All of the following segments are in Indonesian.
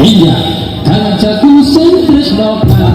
Iya, kalau jatuh sentris dokter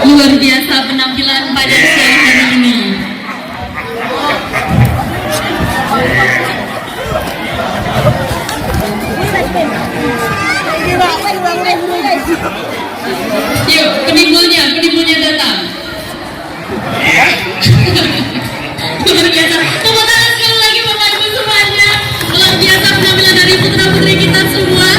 Luar biasa penampilan pada siang hari ini. Yuk, penimbulnya datang. Luar biasa. Tepuk tangan sekali lagi Bapak Ibu semuanya. Luar biasa penampilan dari putra putri kita semua.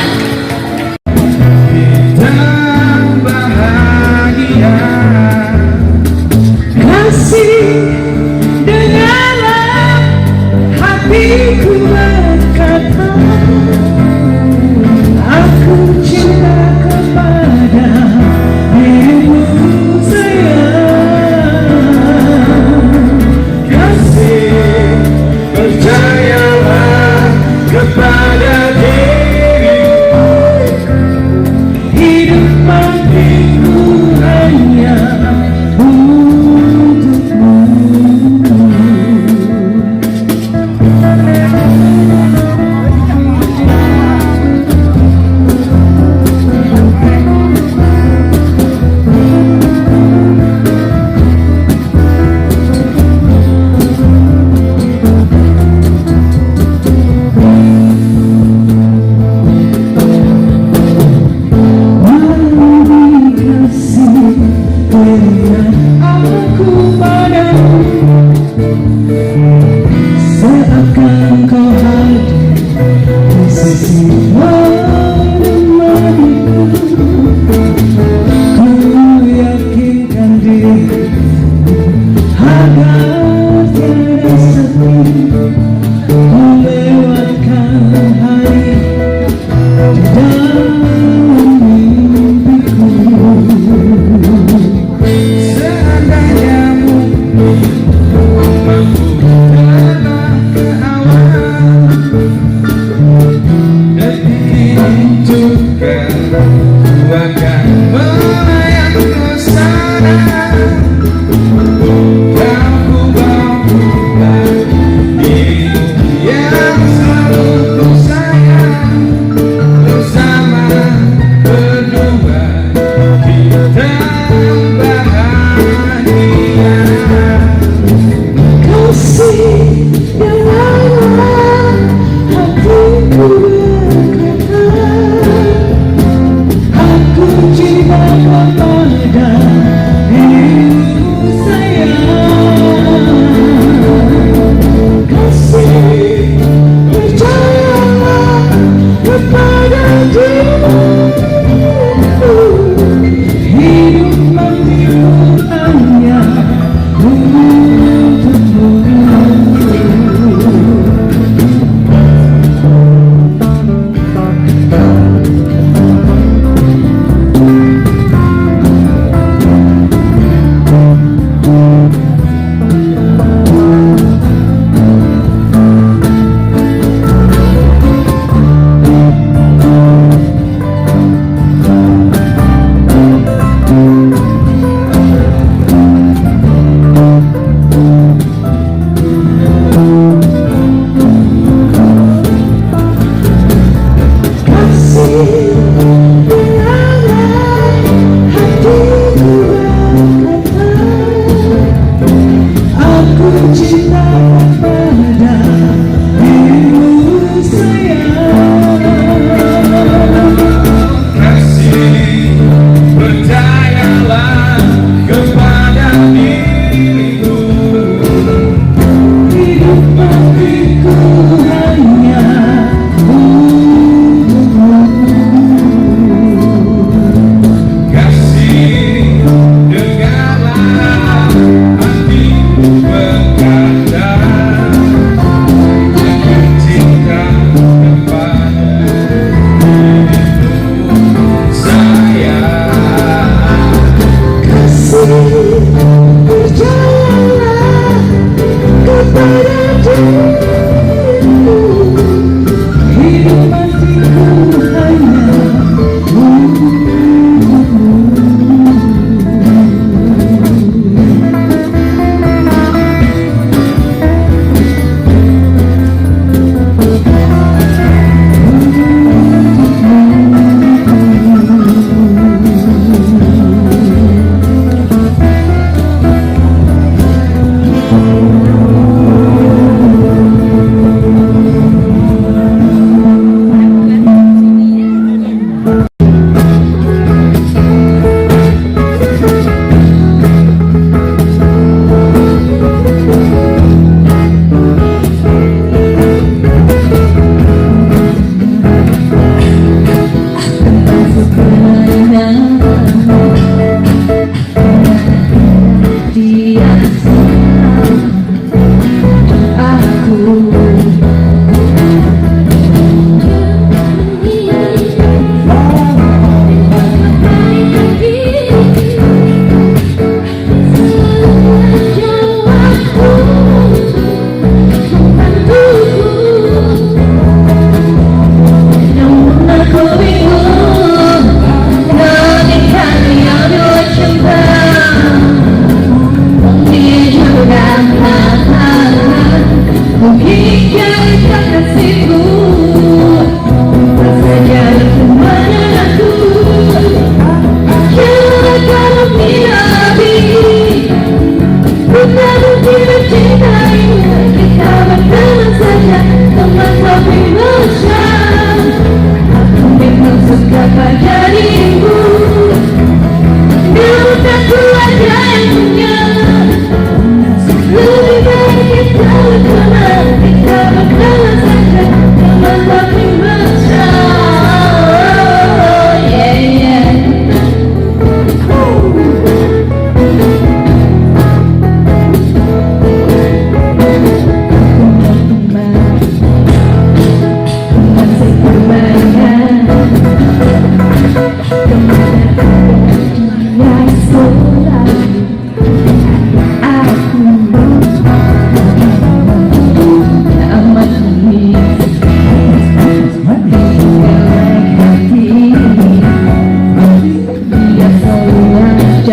Hidup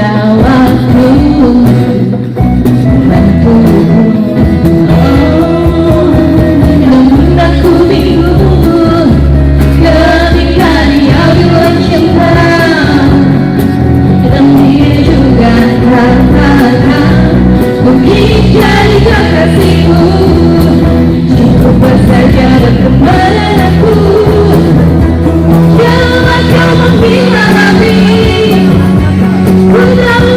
jawabku, bantu. Namun aku bingung ketika dia bilang cinta, dan dia juga katakan mungkin jadi kekasihmu. Cukup bersaja dan kemarin aku. Jangan kau menghina hati, ku tak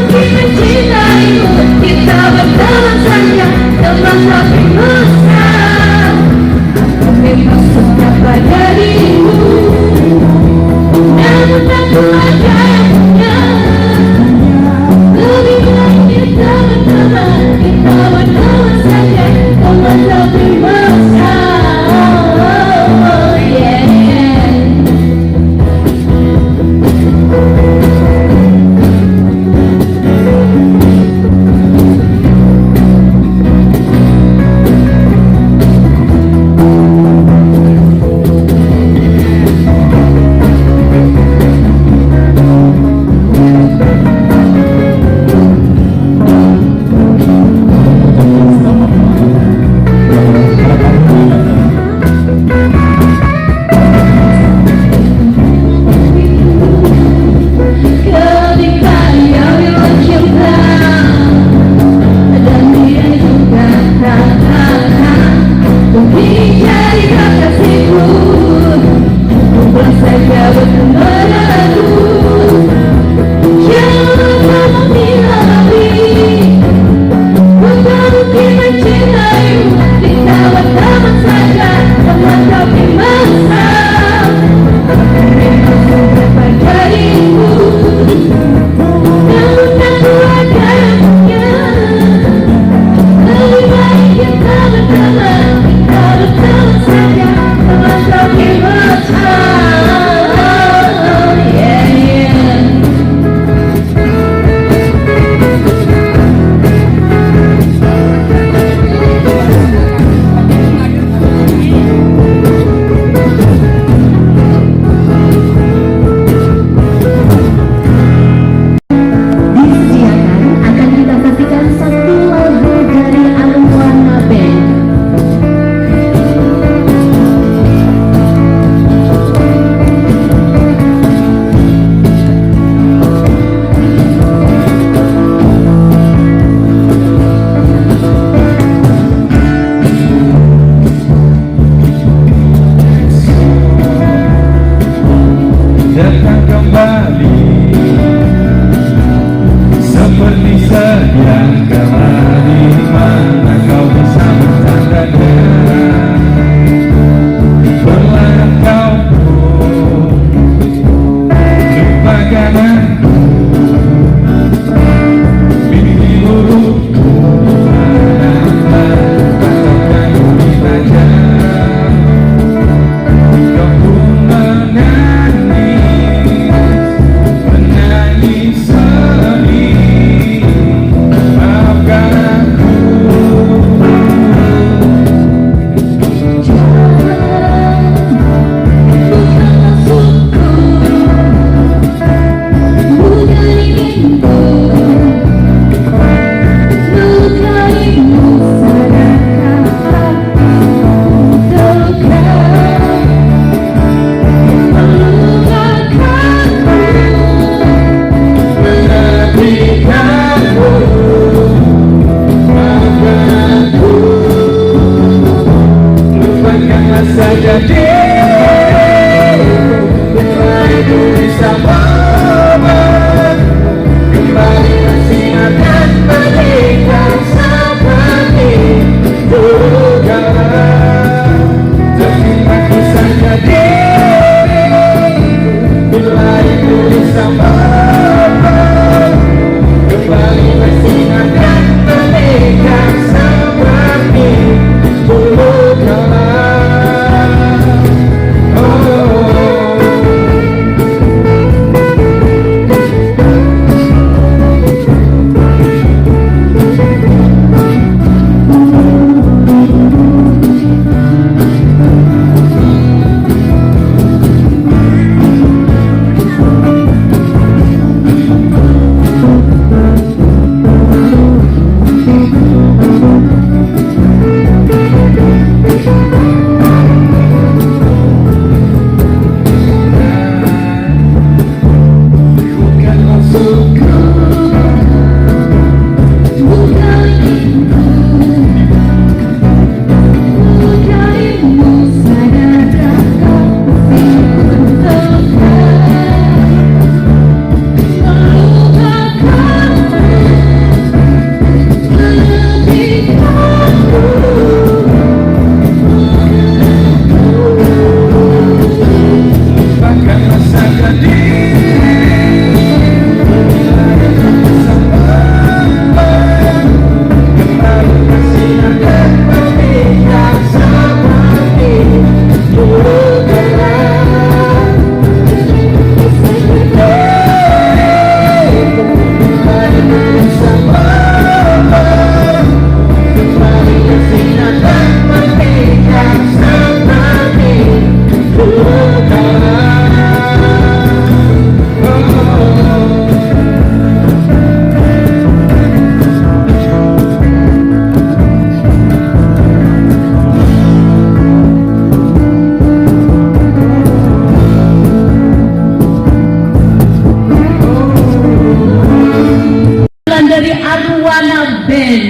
Band.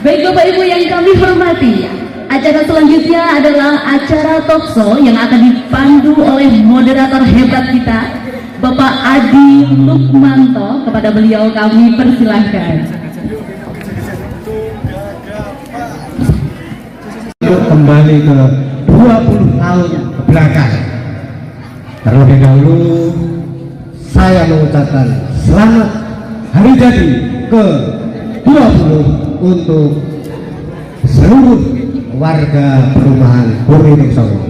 Baik Bapak Ibu yang kami hormati, acara selanjutnya adalah acara talkshow yang akan dipandu oleh moderator hebat kita, Bapak Adi Lukmanto. Kepada beliau kami persilahkan. Kembali ke 20 tahun ke belakang. Terlebih dahulu saya mengucapkan selamat hari jadi ke-20 untuk seluruh warga perumahan Puri Songo.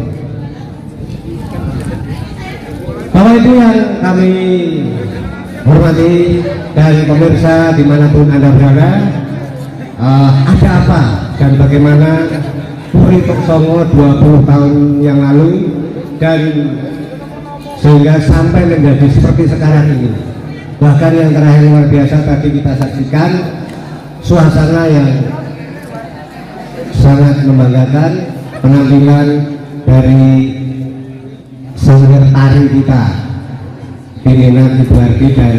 Bapak Ibu yang kami hormati dan pemirsa dimanapun Anda berada, ada apa dan bagaimana Puri Songo 20 tahun yang lalu dan sehingga sampai menjadi seperti sekarang ini. Bahkan yang terakhir luar biasa tadi kita saksikan suasana yang sangat membanggakan, penampilan dari sanggar tari kita pimpinan Ibu Ardi dan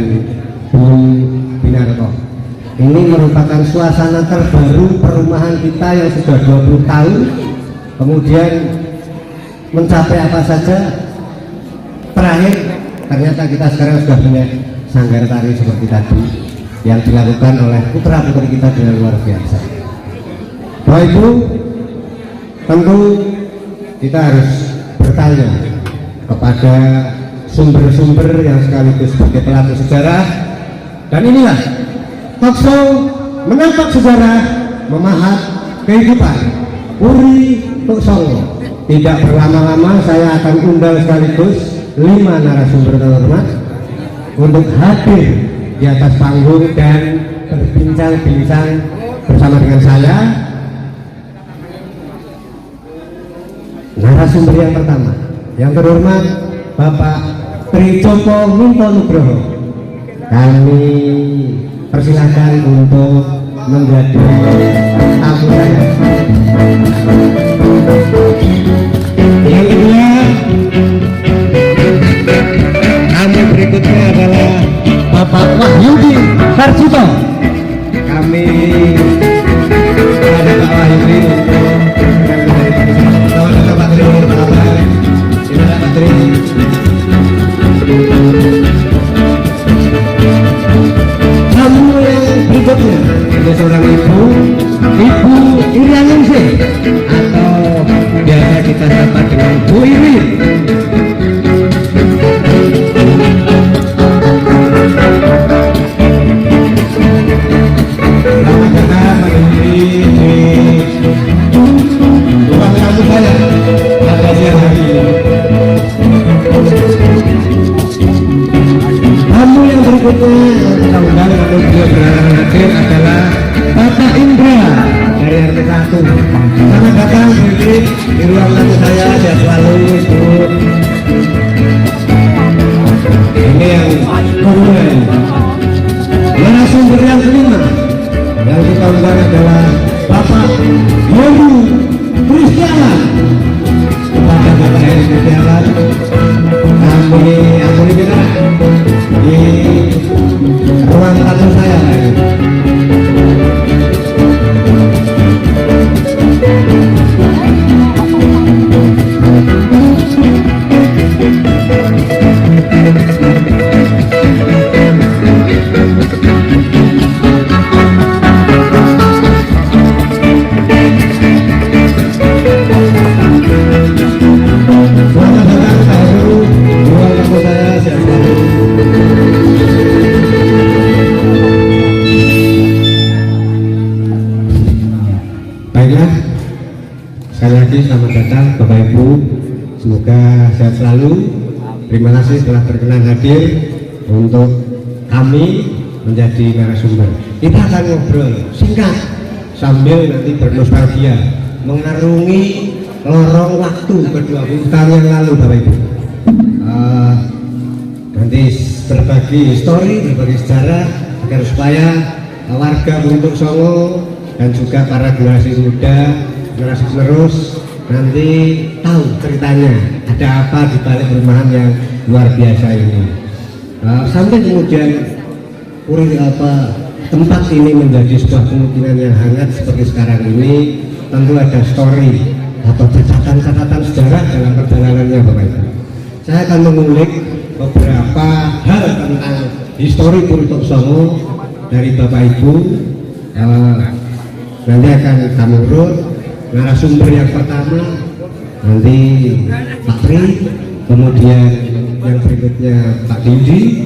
Bu Binarto. Ini merupakan suasana terbaru perumahan kita yang sudah 20 tahun kemudian mencapai apa saja. Terakhir ternyata kita sekarang sudah punya sanggar tari seperti tadi yang dilakukan oleh putra putri kita dengan luar biasa. Bapak Ibu, tentu kita harus bertanya kepada sumber-sumber yang sekaligus sebagai pelaku sejarah, dan inilah talkshow menampak sejarah, memahat kehidupan Puri Songo. Tidak berlama-lama saya akan undang sekaligus 5 narasumber terhormat untuk hadir di atas panggung dan berbincang-bincang bersama dengan saya. Narasumber yang pertama, yang terhormat Bapak Trijoko Minto Nugroho. Kami persilahkan untuk menjadi tamu saya. Yang kedua, tamu berikutnya adalah Bapak Wahyudi Sarjito. Kami ada Pak Wahyudi untuk Pak Tri, Pak Tri. Tamu yang berikutnya ada seorang ibu, Ibu Irianingsih atau biasa kita sapa dengan Bu Iri. Selamat datang Pak Iri di ruang tamu saya pada siang hari ini. Tamu yang berikutnya yang kita undang untuk beliau berhalangan hadir adalah Bapak Indra dari RT 1. Selamat datang Bu Iri di ruang tamu saya, sehat selalu Ibu. Ini yang kedua. Narasumber yang kelima yang kita undang adalah Bapak Heru Kristiawan. Kepada Bapak Heru Kristiawan kami ampuni kita di ruang tamu saya. Baiklah, sekali lagi selamat datang Bapak Ibu, semoga sehat selalu. Terima kasih telah berkenan hadir untuk kami menjadi narasumber. Kita akan ngobrol singkat sambil nanti bernostalgia mengarungi lorong waktu ke-20 tahun yang lalu Bapak Ibu. Nanti berbagi histori, berbagi sejarah agar supaya warga Puri Songo dan juga para generasi muda, generasi penerus nanti tahu ceritanya ada apa di balik perumahan yang luar biasa ini. Sampai kemudian tempat ini menjadi sebuah kemungkinan yang hangat seperti sekarang ini, tentu ada story atau catatan-catatan sejarah dalam perjalanannya Bapak Ibu. Saya akan mengulik beberapa hal tentang histori Puri Tok Songo dari Bapak Ibu. Nanti akan kami urut. Narasumber yang pertama nanti Pak Tri, kemudian yang berikutnya Pak Dindi,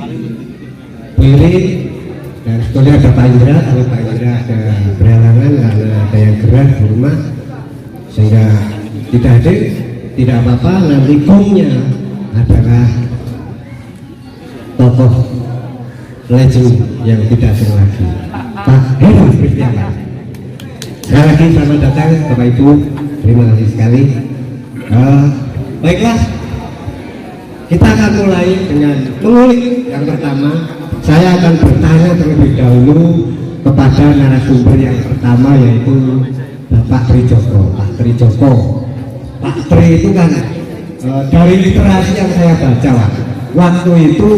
Willy, dan sebetulnya ada Pak Indra. Kalau Pak Indra ada berhalangan karena ada yang gerah di rumah sehingga tidak hadir, tidak apa-apa. Nanti kumnya adalah tokoh legend yang tidak asing lagi, Pak Heru Kristiawan. Sekali lagi selamat datang Bapak Ibu, terima kasih sekali. Baiklah, kita akan mulai dengan mengulik. Yang pertama, saya akan bertanya terlebih dahulu kepada narasumber yang pertama, yaitu Bapak Tri Joko. Pak Tri Joko, Pak Tri itu kan dari literasi yang saya baca, waktu itu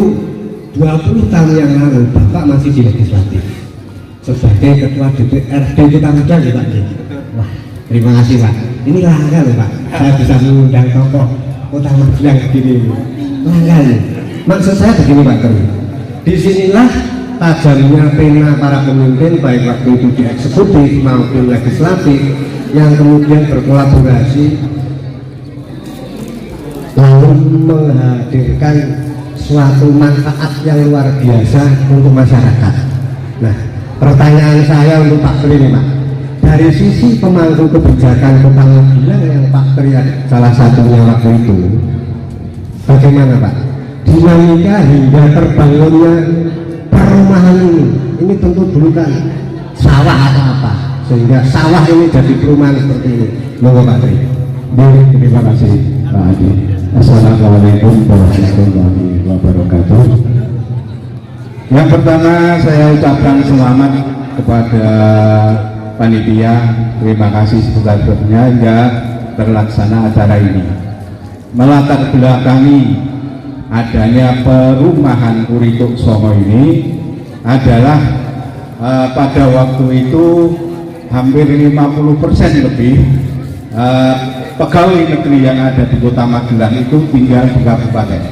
20 tahun yang lalu Bapak masih di legislatif sebagai ketua DPRD Kota Muda ya Pak. Wah, terima kasih Pak. Ini langka loh Pak, saya bisa mengundang tokoh Kota Magelang begini. Langka nih. Maksud saya begini Pak Tri, disinilah tajamnya pena para pemimpin baik waktu itu di eksekutif maupun legislatif yang kemudian berkolaborasi lalu menghadirkan suatu manfaat yang luar biasa untuk masyarakat. Nah, pertanyaan saya untuk Pak Tri ini Pak, dari sisi pemangku kebijakan Kota Magelang yang Pak Tri salah satunya waktu itu, bagaimana Pak dinamika hingga terbangunnya perumahan ini tentu dulu kan sawah atau apa, sehingga sawah ini jadi perumahan seperti ini. Monggo Pak Tri. Terima kasih Pak Adi. Assalamualaikum warahmatullahi wabarakatuh. Yang pertama saya ucapkan selamat kepada panitia. Terima kasih sebesar-besarnya hingga terlaksana acara ini. Melatar belakangi adanya perumahan Puri Tok Songo ini adalah pada waktu itu hampir 50% lebih pegawai negeri yang ada di Kota Magelang itu tinggal di kabupaten,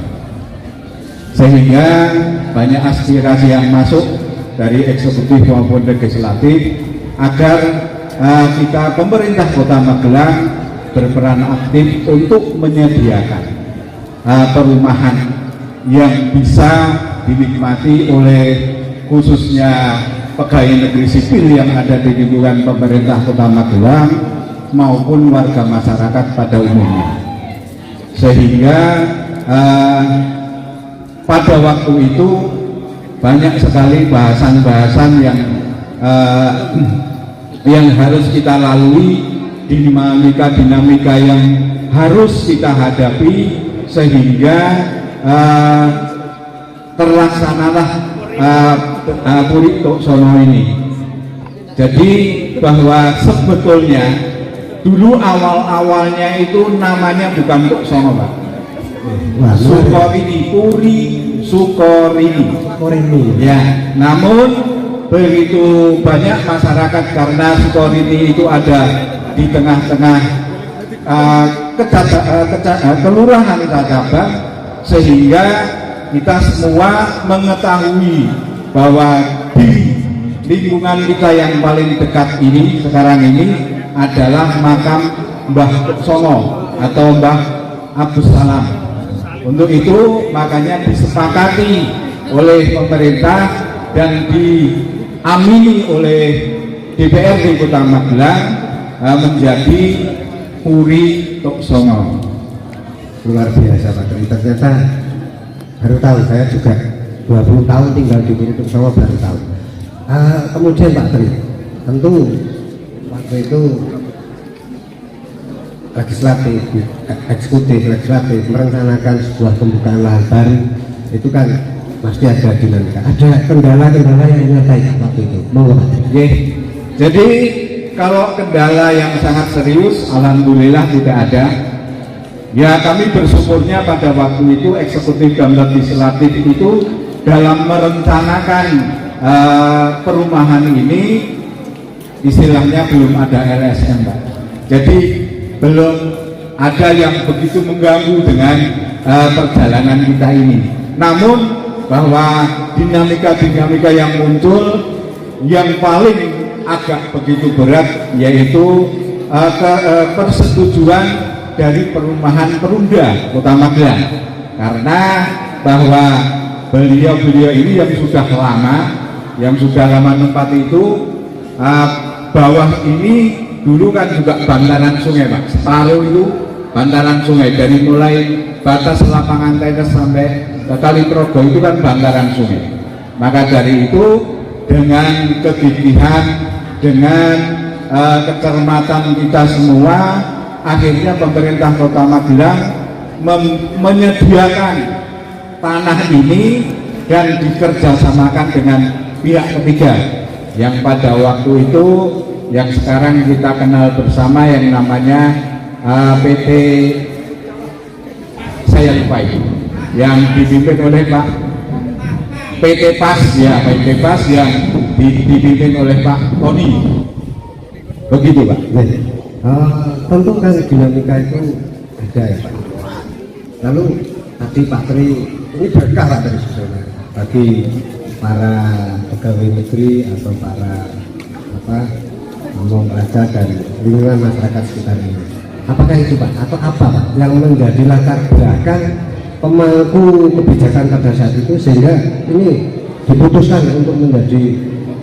sehingga banyak aspirasi yang masuk dari eksekutif maupun legislatif agar kita pemerintah Kota Magelang berperan aktif untuk menyediakan perumahan yang bisa dinikmati oleh khususnya pegawai negeri sipil yang ada di lingkungan pemerintah Kota Magelang maupun warga masyarakat pada umumnya. Sehingga pada waktu itu banyak sekali bahasan-bahasan yang harus kita lalui, dinamika yang harus kita hadapi, sehingga terlaksanalah Puri Tok Songo ini. Jadi bahwa sebetulnya dulu awal-awalnya itu namanya bukan Tok Songo Pak, Sukorini, Puri Sukorini ya. Namun begitu banyak masyarakat karena Sukorini itu ada di tengah-tengah kelurahan Cabang, sehingga kita semua mengetahui bahwa di lingkungan kita yang paling dekat ini sekarang ini adalah makam Mbah Tok Songo atau Mbah Abdus Salam. Untuk itu makanya disepakati oleh pemerintah dan diamini oleh DPRD Kota Magelang menjadi Puri Tok Songo. Luar biasa Pak Tri, ternyata baru tahu, saya juga 20 tahun tinggal di Puri Tok Songo baru tahu. Kemudian Pak Tri, tentu waktu itu legislatif, eksekutif, legislatif merencanakan sebuah pembukaan lahan baru, itu kan pasti ada dinamika, ada kendala-kendala yang nyata waktu itu. Monggo Pak Tri. Jadi kalau kendala yang sangat serius, alhamdulillah tidak ada. Ya, kami bersyukurnya pada waktu itu eksekutif dan legislatif itu dalam merencanakan perumahan ini istilahnya belum ada LSM, Pak. Jadi belum ada yang begitu mengganggu dengan perjalanan kita ini. Namun bahwa dinamika-dinamika yang muncul yang paling agak begitu berat yaitu persetujuan dari perumahan Perumda Kota Magelang, karena bahwa beliau-beliau ini yang sudah lama menempati itu, bawah ini dulu kan juga bantaran sungai, Pak. Separuh itu bantaran sungai, dari mulai batas lapangan tenis sampai ke Kali Trogo itu kan bantaran sungai. Maka dari itu dengan kegigihan, dengan kecermatan kita semua, akhirnya pemerintah Kota Magelang menyediakan tanah ini dan dikerjasamakan dengan pihak ketiga yang pada waktu itu, yang sekarang kita kenal bersama, yang namanya PT, saya lupa itu, yang dipimpin oleh Pak PT PAS, ya, PT PAS yang dipimpin oleh Pak Tony. Begitu, Pak. Tentu kan dinamika itu ada ya, Pak. Lalu tadi Pak Tri, ini berkah Pak Tri sebenarnya bagi para pegawai negeri atau para ngomong raja dan lingkungan masyarakat sekitar ini. Apakah itu Pak? Atau apa Pak yang menjadi latar belakang pemangku kebijakan pada saat itu sehingga ini diputuskan untuk menjadi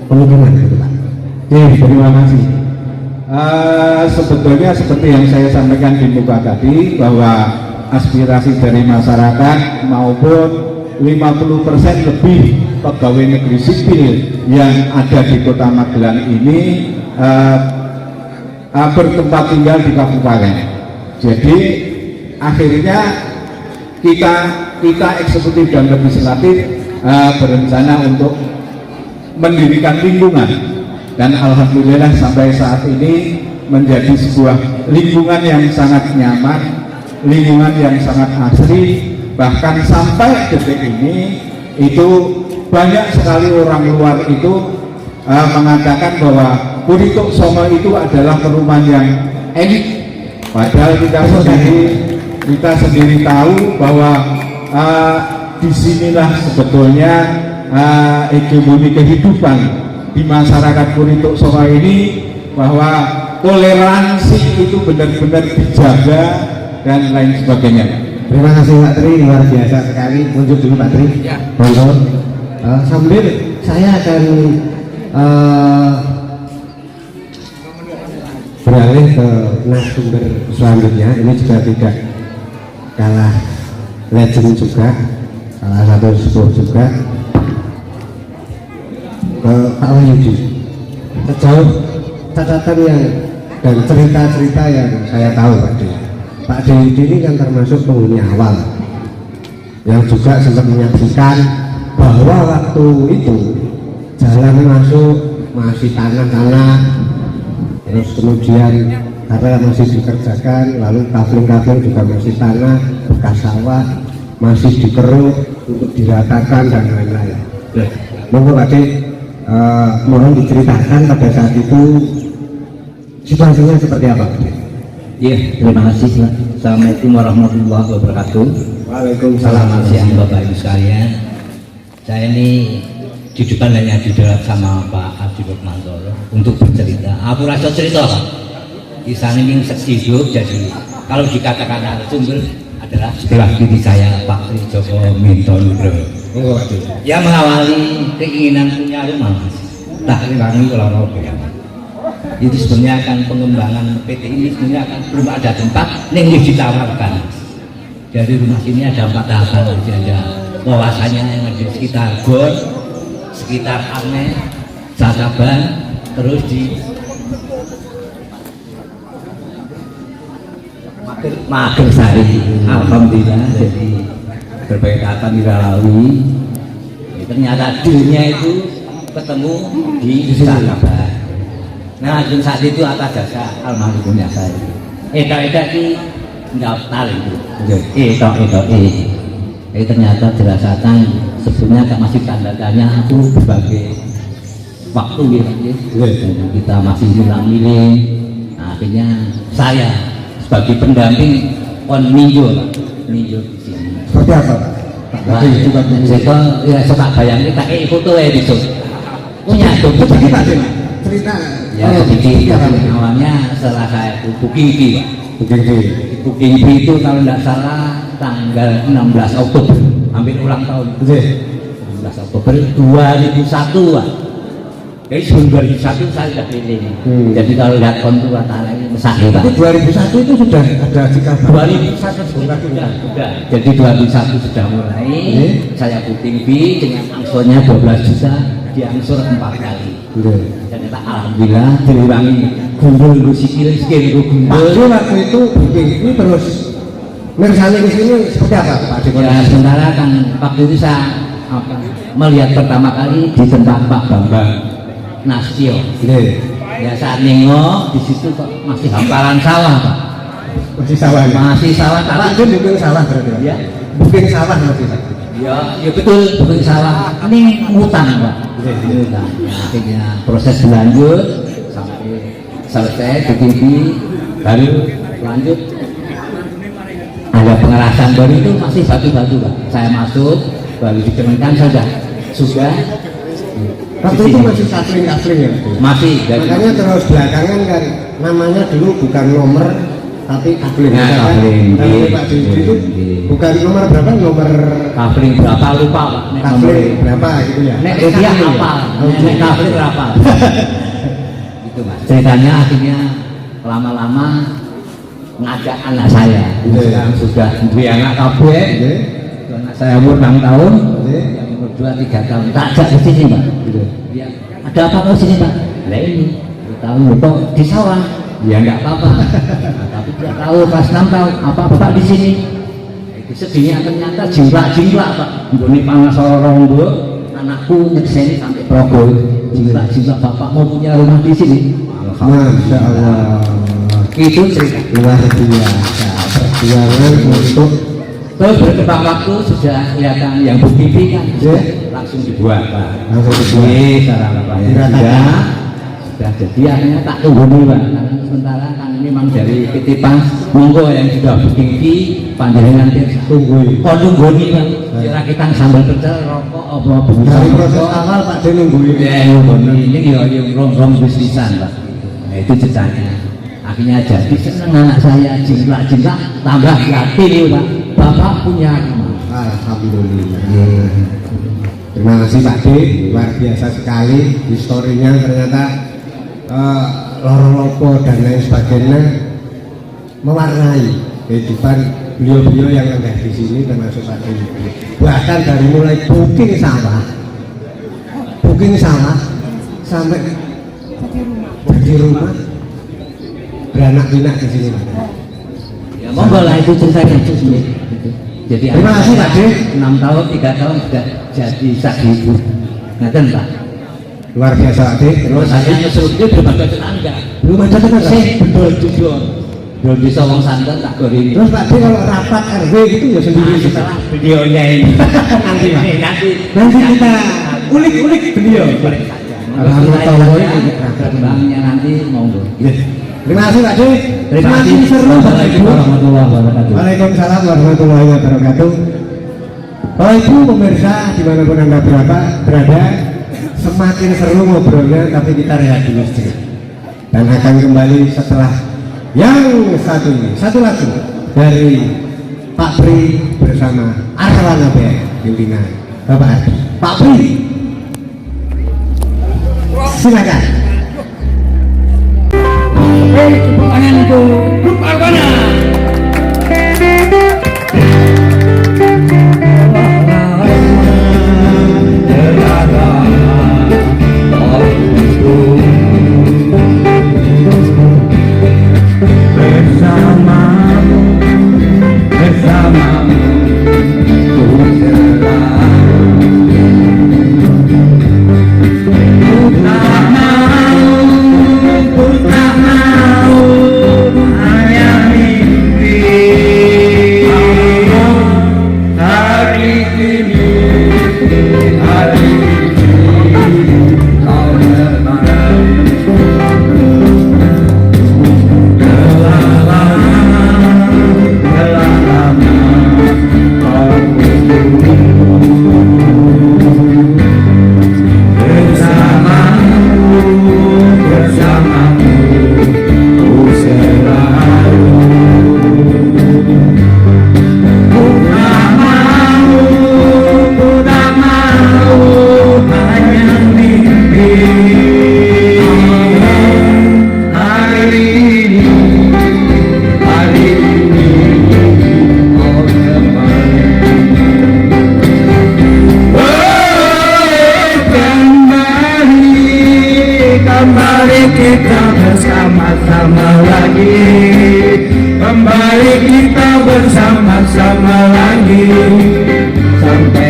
pemukiman gitu Pak? Terima kasih. Sebetulnya seperti yang saya sampaikan di muka tadi, bahwa aspirasi dari masyarakat maupun 50% lebih pegawai negeri sipil yang ada di Kota Magelang ini bertempat tinggal di kabupaten. Jadi akhirnya kita eksekutif dan legislatif berencana untuk mendirikan lingkungan, dan alhamdulillah sampai saat ini menjadi sebuah lingkungan yang sangat nyaman, lingkungan yang sangat asri. Bahkan sampai detik ini itu banyak sekali orang luar itu mengatakan bahwa Purituk Somo itu adalah perumahan yang elit, padahal kita sendiri tahu bahwa disinilah sebetulnya hegemoni kehidupan di masyarakat Purituk Somo ini, bahwa toleransi itu benar-benar dijaga dan lain sebagainya. Terima kasih Pak Tri, luar biasa sekali. Muncul dulu Pak Tri. Ya. Sambil saya akan beralih ke narasumber selanjutnya. Ini juga tidak kalah legend juga, salah satu sepuh juga, ke Pak Wahyudi. Sejauh catatan yang dan cerita-cerita yang saya tahu Pak Wahyudi ini kan termasuk penghuni awal yang juga sempat menyaksikan bahwa waktu itu jalan masuk masih tanah-tanah, terus kemudian karena masih dikerjakan, lalu kafling-kafling juga masih tanah, bekas sawah masih dikeruk untuk diratakan dan lain-lain. Monggo Pak Dik, mohon diceritakan pada saat itu situasinya seperti apa Pak Dik? Iya, terima kasih. Assalamualaikum warahmatullahi wabarakatuh. Waalaikumsalam. Selamat siang Bapak Ibu sekalian. Saya ini di depan hanya didarat sama Pak Adi Rukmantoro untuk bercerita. Aku rasa cerita Pak. Kisah ini seksi hidup, jadi kalau dikatakan narasumber adalah sebelah kiri saya Pak Tri Joko Minto Nugroho. Yang mengawali keinginan punya rumah, tak riwangi kalau itu sebenarnya akan pengembangan PT ini sebenarnya akan belum ada tempat yang ditawarkan. Dari rumah sini ada 4 tahapan saja. Wawasannya yang ada di sekitar Gor, sekitar Arne, Cacaban, terus di Magersari. Alhamdulillah, jadi berbagai tahapan kita lalui. Ternyata dealnya itu ketemu di Cacaban. Nah, saat itu atas jasa almarhumnya saya. Eta ini daftar itu. Ternyata dirasakan sebetulnya masih tanda tanya aku berbagai waktu gitu. Jadi kita masih milah-milih. Nah, akhirnya saya sebagai pendamping ninjo di sini. Seperti apa, Pak? Wah, saya ya saya bayangin kayak foto ya di situ. Punya Sedikit Pak Din, cerita. ya sedikit. Awalnya setelah saya booking fee, booking fee itu kalau tidak salah tanggal 16 Oktober, hampir ulang tahun. 16 Oktober 2001 Pak. Jadi sebelum 2001 saya sudah keliling. Jadi kalau lihat kontur tanah ini mesaknya Pak. Tapi 2001 itu sudah ada cikal 2001 sudah. Jadi 2001 sudah mulai. Saya booking fee dengan angsurnya 12 juta, diangsur 4 kali. Ternyata alhamdulillah diurangi gundul sikil gundul. Waktu itu booking ini terus mirsani di sini seperti apa Pak? Ya sementara kan waktu itu saya melihat pertama kali di tempat Pak Bambang Nastio. Ya saat nengok di situ kok masih hamparan sawah Pak. Masih sawah. Masih sawah Pak tapi itu booking sawah berarti Pak? Ya. Booking sawah masih. Ya betul booking sawah. Ini ngutang Pak. Ngutang. Ya, akhirnya proses berlanjut sampai selesai booking fee baru lanjut. Ada pengerasan baru itu masih batu-batu Pak. Saya masuk baru dikenakan saja sudah. Waktu itu masih kafling ya? Masih. Makanya terus belakangan kan namanya dulu bukan nomor tapi kafling. Nah, kafling. Tapi Pak Didi itu bukan nomor berapa, nomor Kafling berapa lupa Pak. kafling berapa gitu ya? Nek rupiah apa? Nek kafling berapa? Itu Mas. Ceritanya akhirnya lama-lama ngajak anak saya. Sekarang sudah dua anak kabeh. Anak saya umur 6 tahun. Yang umur 2-3 tahun. Tak ajak ke sini Pak. Ya, ada apa kau sini Pak? Lah ini, tahu kok di sawah. Ya enggak apa-apa. Nah, tapi tidak tahu pas 6 tahun apa Bapak di sini. Itu sedihnya ternyata jingklak Pak. Nggone panas orang Bu, anakku nyekseni sampai Progo. Jingklak Bapak mau punya rumah di sini. Masya Allah. Itu cerita. Luar biasa. Perjuangan untuk Terus berkembang waktu sudah kelihatan yang bukti kan langsung dibuat Pak. Langsung dibuat. Secara apa ya sudah jadi akhirnya tak tunggu nih Pak. Karena sementara kan ini memang dari PT Pas monggo yang sudah booking fee panjenengan tunggu. Kok tunggu nih Pak. Kira kita sambil pecel rokok apa bungkus. Dari proses awal Pak Din nungguin. Ya ini yang rong bisnisan Pak. Nah itu ceritanya. Akhirnya jadi seneng anak saya jingklak tambah yakin Pak. Bapak punya rumah. Alhamdulillah. Terima kasih Pak D, luar biasa sekali historinya. Ternyata lorong-lopo dan lain sebagainya mewarnai kehidupan beliau-beliau yang ada di sini, termasuk Pak D. Bahkan dari mulai booking sawah sampai jadi rumah beranak pinak di sini. Ya monggo lah itu ceritanya itu sendiri. Jadi terima kasih Pak D. 6 tahun 3 tahun sudah jadi sak ibu. Ngaten Pak. Luar biasa Pak D. Terus saya nyusul dia belum ada tetangga. Belum ada tetangga. Betul jujur. Belum bisa wong santen tak goreng. Terus Pak D kalau rapat RW gitu ya sendiri. Setelah videonya ini nanti kita ulik beliau. Alhamdulillah berkembangnya nanti monggo. Terima kasih Pak D. Terima kasih. Assalamualaikum warahmatullahi wabarakatuh. Waalaikumsalam warahmatullahi wabarakatuh. Bapak Ibu pemirsa dimanapun Anda berada, semakin seru ngobrolnya, tapi kita rehat dulu sedikit. Dan akan kembali setelah yang satu ini, satu lagu dari Pak Pri bersama Arwana Band pimpinan Bapak Adi. Pak Pri, silakan. Tanganku grup Arwana. bersama-sama lagi, kembali kita bersama-sama lagi, sampai